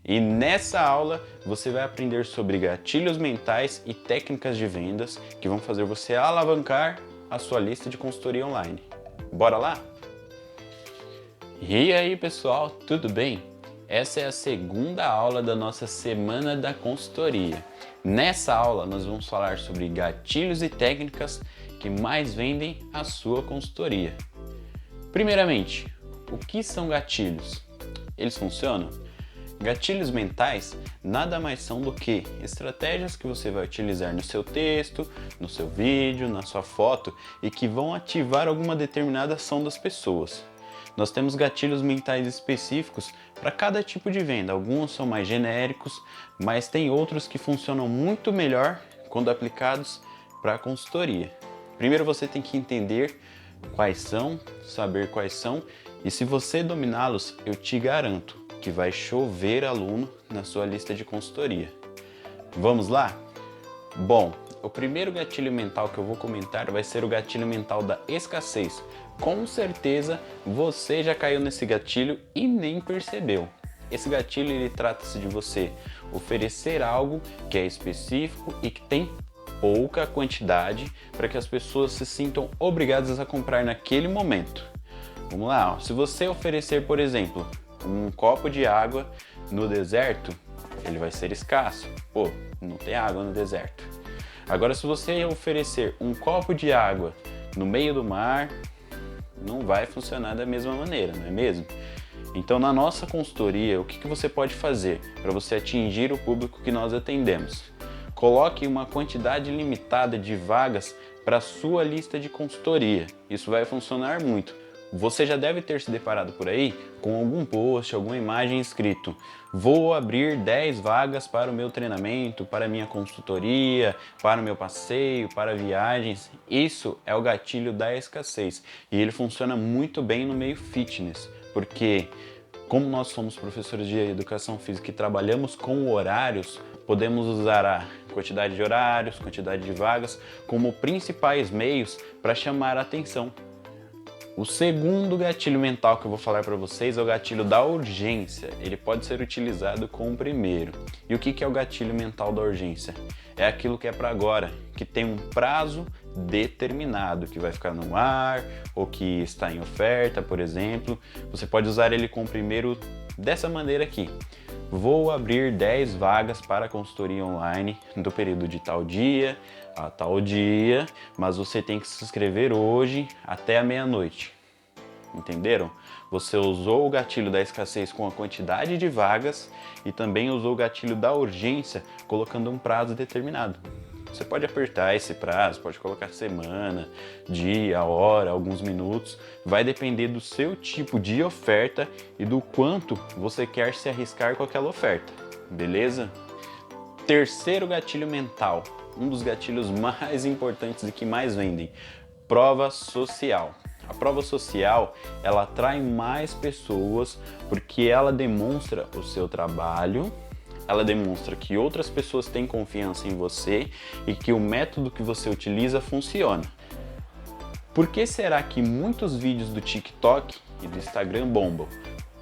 E nessa aula você vai aprender sobre gatilhos mentais e técnicas de vendas que vão fazer você alavancar a sua lista de consultoria online. Bora lá? E aí pessoal, tudo bem? Essa é a segunda aula da nossa Semana da Consultoria. Nessa aula nós vamos falar sobre gatilhos e técnicas que mais vendem a sua consultoria. Primeiramente, o que são gatilhos? Eles funcionam? Gatilhos mentais nada mais são do que estratégias que você vai utilizar no seu texto, no seu vídeo, na sua foto e que vão ativar alguma determinada ação das pessoas. Nós temos gatilhos mentais específicos para cada tipo de venda. Alguns são mais genéricos, mas tem outros que funcionam muito melhor quando aplicados para a consultoria. Primeiro você tem que entender quais são, saber quais são, e se você dominá-los, eu te garanto que vai chover aluno na sua lista de consultoria. Vamos lá? Bom, o primeiro gatilho mental que eu vou comentar vai ser o gatilho mental da escassez. Com certeza você já caiu nesse gatilho e nem percebeu. Esse gatilho ele trata-se de você oferecer algo que é específico e que tem pouca quantidade para que as pessoas se sintam obrigadas a comprar naquele momento. Vamos lá, se você oferecer, por exemplo, um copo de água no deserto, ele vai ser escasso. Pô, não tem água no deserto. Agora, se você oferecer um copo de água no meio do mar, não vai funcionar da mesma maneira, não é mesmo? Então, na nossa consultoria, o que você pode fazer para você atingir o público que nós atendemos? Coloque uma quantidade limitada de vagas para a sua lista de consultoria. Isso vai funcionar muito. Você já deve ter se deparado por aí com algum post, alguma imagem escrito: vou abrir 10 vagas para o meu treinamento, para a minha consultoria, para o meu passeio, para viagens. Isso é o gatilho da escassez e ele funciona muito bem no meio fitness, porque como nós somos professores de educação física e trabalhamos com horários, podemos usar a quantidade de horários, quantidade de vagas como principais meios para chamar a atenção. O segundo gatilho mental que eu vou falar para vocês é o gatilho da urgência. Ele pode ser utilizado com o primeiro. E o que é o gatilho mental da urgência? É aquilo que é para agora, que tem um prazo determinado, que vai ficar no ar ou que está em oferta, por exemplo. Você pode usar ele com o primeiro dessa maneira aqui: vou abrir 10 vagas para consultoria online do período de tal dia a tal dia, mas você tem que se inscrever hoje até a meia-noite. Entenderam? Você usou o gatilho da escassez com a quantidade de vagas e também usou o gatilho da urgência colocando um prazo determinado. Você pode apertar esse prazo, pode colocar semana, dia, hora, alguns minutos. Vai depender do seu tipo de oferta e do quanto você quer se arriscar com aquela oferta. Beleza? Terceiro gatilho mental, um dos gatilhos mais importantes e que mais vendem: prova social. A prova social, ela atrai mais pessoas porque ela demonstra o seu trabalho, ela demonstra que outras pessoas têm confiança em você e que o método que você utiliza funciona. Por que será que muitos vídeos do TikTok e do Instagram bombam?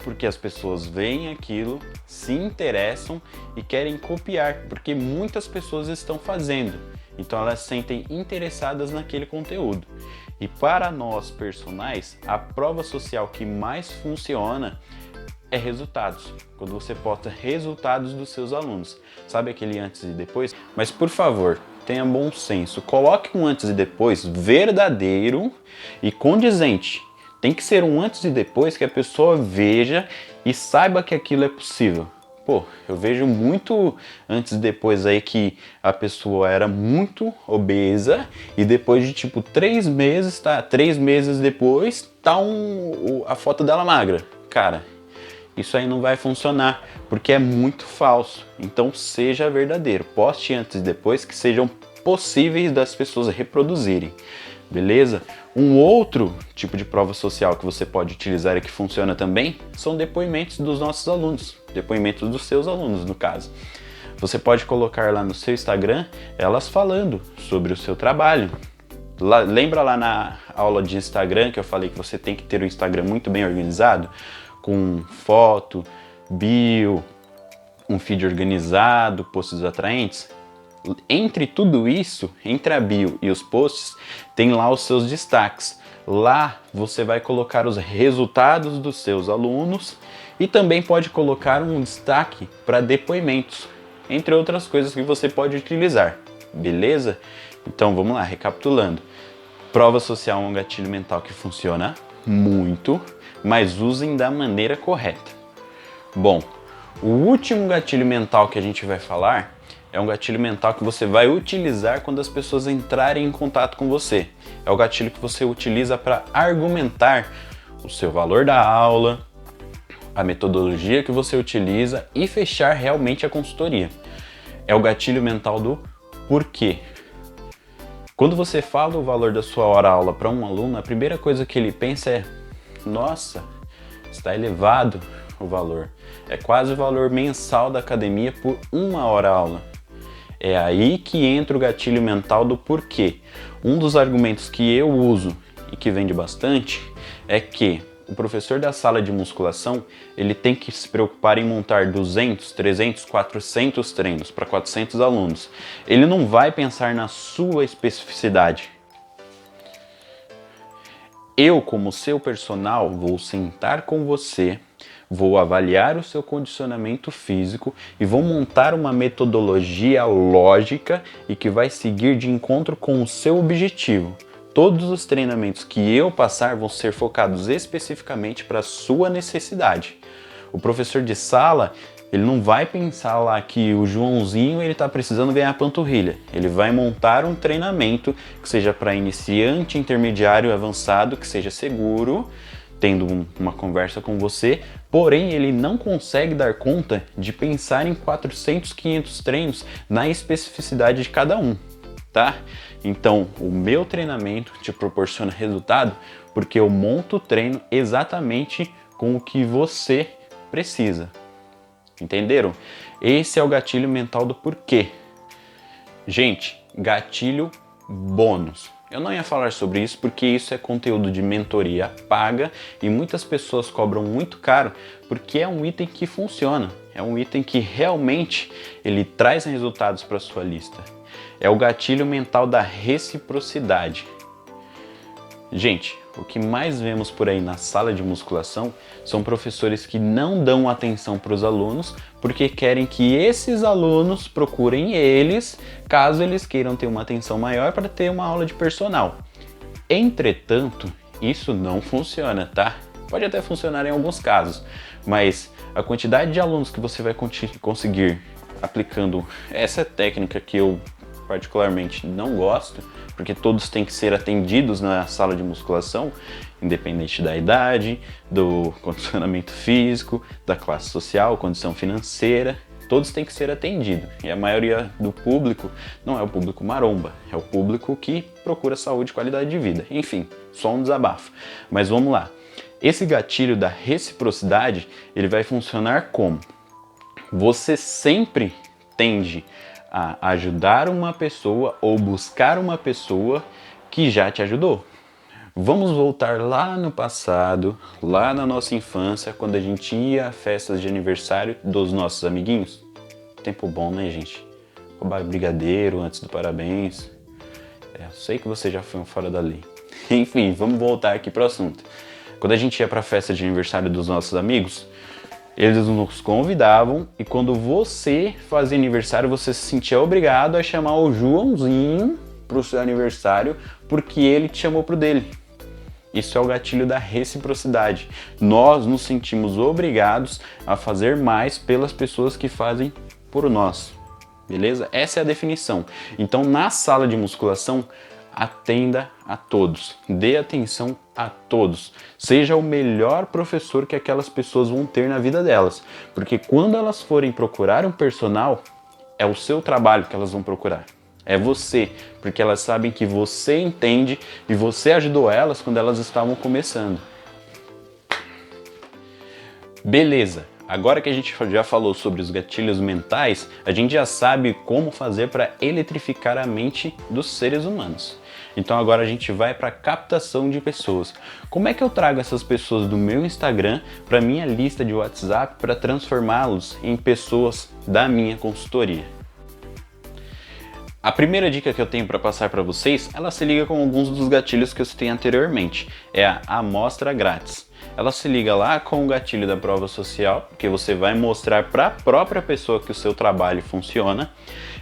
Porque as pessoas veem aquilo, se interessam e querem copiar, porque muitas pessoas estão fazendo. Então elas se sentem interessadas naquele conteúdo. E para nós personagens, a prova social que mais funciona é resultados. Quando você posta resultados dos seus alunos. Sabe aquele antes e depois? Mas por favor, tenha bom senso. Coloque um antes e depois verdadeiro e condizente. Tem que ser um antes e depois que a pessoa veja e saiba que aquilo é possível. Pô, eu vejo muito antes e depois aí que a pessoa era muito obesa e depois de tipo 3 meses, tá? 3 meses depois, tá a foto dela magra. Cara, isso aí não vai funcionar porque é muito falso. Então seja verdadeiro. Poste antes e depois que sejam possíveis das pessoas reproduzirem. Beleza? Um outro tipo de prova social que você pode utilizar e que funciona também são depoimentos dos nossos alunos, depoimentos dos seus alunos, no caso. Você pode colocar lá no seu Instagram elas falando sobre o seu trabalho. Lembra lá na aula de Instagram que eu falei que você tem que ter o Instagram muito bem organizado? Com foto, bio, um feed organizado, posts atraentes. Entre tudo isso, entre a bio e os posts, tem lá os seus destaques. Lá você vai colocar os resultados dos seus alunos e também pode colocar um destaque para depoimentos, entre outras coisas que você pode utilizar, beleza? Então vamos lá, recapitulando. Prova social é um gatilho mental que funciona muito, mas usem da maneira correta. Bom, o último gatilho mental que a gente vai falar é um gatilho mental que você vai utilizar quando as pessoas entrarem em contato com você. É o gatilho que você utiliza para argumentar o seu valor da aula, a metodologia que você utiliza e fechar realmente a consultoria. É o gatilho mental do porquê. Quando você fala o valor da sua hora-aula para um aluno, a primeira coisa que ele pensa é: nossa, está elevado o valor. É quase o valor mensal da academia por uma hora-aula. É aí que entra o gatilho mental do porquê. Um dos argumentos que eu uso e que vende bastante é que o professor da sala de musculação, ele tem que se preocupar em montar 200, 300, 400 treinos para 400 alunos. Ele não vai pensar na sua especificidade. Eu, como seu personal, vou sentar com você, vou avaliar o seu condicionamento físico e vou montar uma metodologia lógica e que vai seguir de encontro com o seu objetivo. Todos os treinamentos que eu passar vão ser focados especificamente para a sua necessidade. O professor de sala, ele não vai pensar lá que o Joãozinho ele está precisando ganhar panturrilha. Ele vai montar um treinamento que seja para iniciante, intermediário e avançado, que seja seguro, tendo uma conversa com você, porém ele não consegue dar conta de pensar em 400, 500 treinos na especificidade de cada um, tá? Então, o meu treinamento te proporciona resultado porque eu monto o treino exatamente com o que você precisa. Entenderam? Esse é o gatilho mental do porquê. Gente, gatilho bônus. Eu não ia falar sobre isso porque isso é conteúdo de mentoria paga e muitas pessoas cobram muito caro porque é um item que funciona. É um item que realmente ele traz resultados para sua lista. É o gatilho mental da reciprocidade. Gente, o que mais vemos por aí na sala de musculação são professores que não dão atenção para os alunos porque querem que esses alunos procurem eles caso eles queiram ter uma atenção maior para ter uma aula de personal. Entretanto, isso não funciona, tá? Pode até funcionar em alguns casos, mas a quantidade de alunos que você vai conseguir aplicando essa técnica que eu particularmente não gosto, porque todos têm que ser atendidos na sala de musculação, independente da idade, do condicionamento físico, da classe social, condição financeira, todos têm que ser atendidos. E a maioria do público não é o público maromba, é o público que procura saúde e qualidade de vida. Enfim, só um desabafo. Mas vamos lá. Esse gatilho da reciprocidade, ele vai funcionar como? Você sempre tende a ajudar uma pessoa ou buscar uma pessoa que já te ajudou. Vamos voltar lá no passado, lá na nossa infância, quando a gente ia a festas de aniversário dos nossos amiguinhos. Tempo bom, né, gente? Roubar brigadeiro antes do parabéns. Eu sei que você já foi um fora da lei. Enfim, vamos voltar aqui pro assunto. Quando a gente ia para a festa de aniversário dos nossos amigos, eles nos convidavam e quando você fazia aniversário, você se sentia obrigado a chamar o Joãozinho para o seu aniversário porque ele te chamou pro dele. Isso é o gatilho da reciprocidade. Nós nos sentimos obrigados a fazer mais pelas pessoas que fazem por nós. Beleza? Essa é a definição. Então, na sala de musculação, atenda a todos, dê atenção a todos, seja o melhor professor que aquelas pessoas vão ter na vida delas, porque quando elas forem procurar um personal, é o seu trabalho que elas vão procurar, é você, porque elas sabem que você entende e você ajudou elas quando elas estavam começando. Beleza, agora que a gente já falou sobre os gatilhos mentais, a gente já sabe como fazer para eletrificar a mente dos seres humanos. Então agora a gente vai para captação de pessoas. Como é que eu trago essas pessoas do meu Instagram para minha lista de WhatsApp para transformá-los em pessoas da minha consultoria? A primeira dica que eu tenho para passar para vocês, ela se liga com alguns dos gatilhos que eu citei anteriormente. É a amostra grátis. Ela se liga lá com o gatilho da prova social, que você vai mostrar para a própria pessoa que o seu trabalho funciona.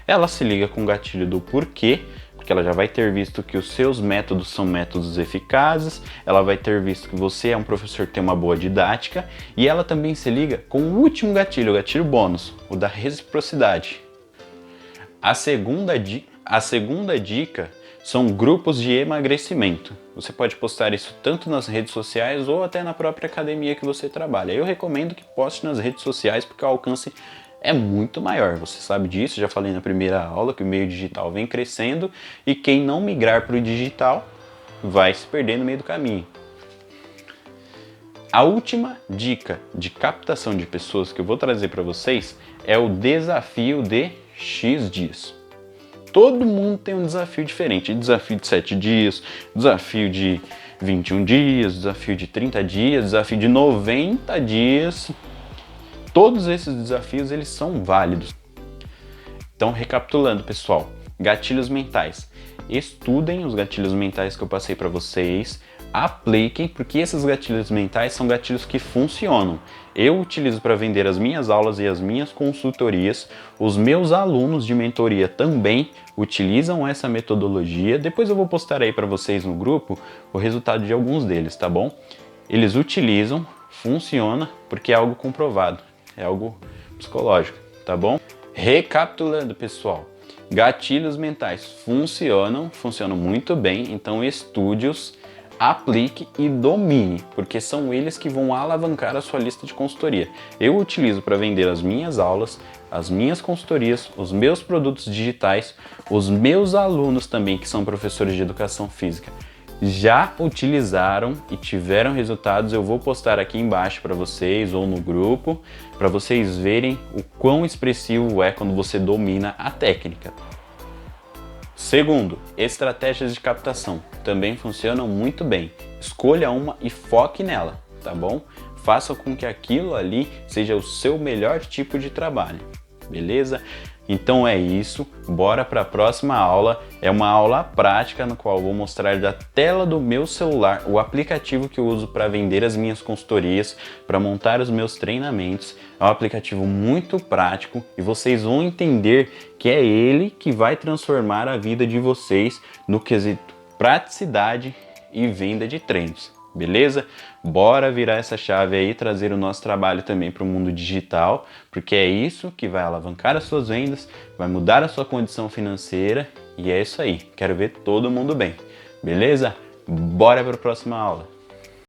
Ela se liga com o gatilho do porquê, porque ela já vai ter visto que os seus métodos são métodos eficazes, ela vai ter visto que você é um professor que tem uma boa didática, e ela também se liga com o último gatilho, o gatilho bônus, o da reciprocidade. A segunda dica são grupos de emagrecimento. Você pode postar isso tanto nas redes sociais ou até na própria academia que você trabalha. Eu recomendo que poste nas redes sociais porque o alcance é muito maior. Você sabe disso, já falei na primeira aula que o meio digital vem crescendo e quem não migrar para o digital vai se perder no meio do caminho. A última dica de captação de pessoas que eu vou trazer para vocês é o desafio de X dias. Todo mundo tem um desafio diferente, desafio de 7 dias, desafio de 21 dias, desafio de 30 dias, desafio de 90 dias. Todos esses desafios eles são válidos. Então, recapitulando, pessoal, gatilhos mentais. Estudem os gatilhos mentais que eu passei para vocês, apliquem, porque esses gatilhos mentais são gatilhos que funcionam. Eu utilizo para vender as minhas aulas e as minhas consultorias. Os meus alunos de mentoria também utilizam essa metodologia. Depois eu vou postar aí para vocês no grupo o resultado de alguns deles, tá bom? Eles utilizam, funciona, porque é algo comprovado, é algo psicológico, tá bom? Recapitulando, pessoal, gatilhos mentais funcionam muito bem, então estude-os, aplique e domine, porque são eles que vão alavancar a sua lista de consultoria. Eu utilizo para vender as minhas aulas, as minhas consultorias, os meus produtos digitais, os meus alunos também, que são professores de educação física, já utilizaram e tiveram resultados. Eu vou postar aqui embaixo para vocês ou no grupo, para vocês verem o quão expressivo é quando você domina a técnica. Segundo, estratégias de captação também funcionam muito bem. Escolha uma e foque nela, tá bom? Faça com que aquilo ali seja o seu melhor tipo de trabalho, beleza? Então é isso, bora para a próxima aula. É uma aula prática no qual eu vou mostrar da tela do meu celular o aplicativo que eu uso para vender as minhas consultorias, para montar os meus treinamentos. É um aplicativo muito prático e vocês vão entender que é ele que vai transformar a vida de vocês no quesito praticidade e venda de treinos. Beleza? Bora virar essa chave aí e trazer o nosso trabalho também para o mundo digital, porque é isso que vai alavancar as suas vendas, vai mudar a sua condição financeira e é isso aí. Quero ver todo mundo bem. Beleza? Bora para a próxima aula.